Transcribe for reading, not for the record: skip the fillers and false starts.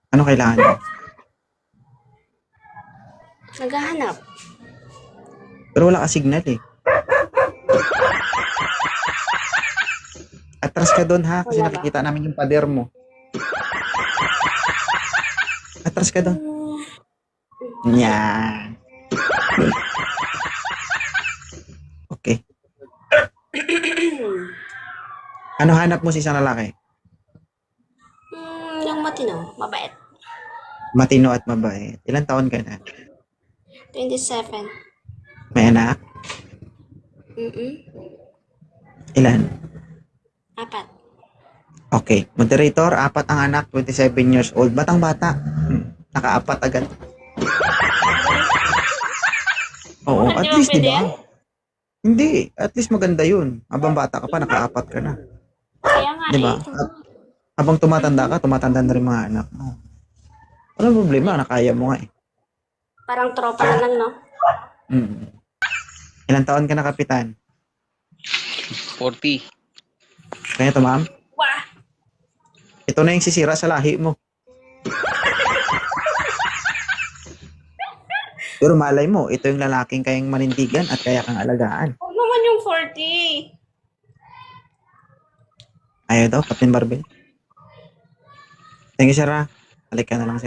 Ano kailangan mo? Naghahanap. Pero wala ka signal eh. Atras ka doon ha, kasi Wala ba? nakikita namin yung pader mo. Atras ka doon. Yan. Okay. Ano hanap mo sa isang lalaki? Yung matino, mabait. Matino at mabait. Ilan taon ka na? 27. May anak? Ilan? 4. Okay. Moderator, 4 ang anak, 27 years old. Batang bata. Naka-4 agad. Oo, Bakit at di ba least, di pwede ba? yan? Hindi, at least maganda yun. Habang bata ka pa, naka-4 ka na. Kaya nga Di ba? eh. At habang tumatanda ka, tumatanda na rin mga anak mo. Walang problema, nakaya mo nga eh. Parang tropa na lang, no? Mm. Ilang taon ka na, Kapitan? 40. Kaya to, ma'am? Wah! Ito na yung sisira sa lahi mo. Pero malay mo, ito yung lalaking kayang manindigan at kaya kang alagaan. Huwag naman yung 40. Ayaw daw, Captain Barbie. Thank you, sir. Halik ka na lang, sir.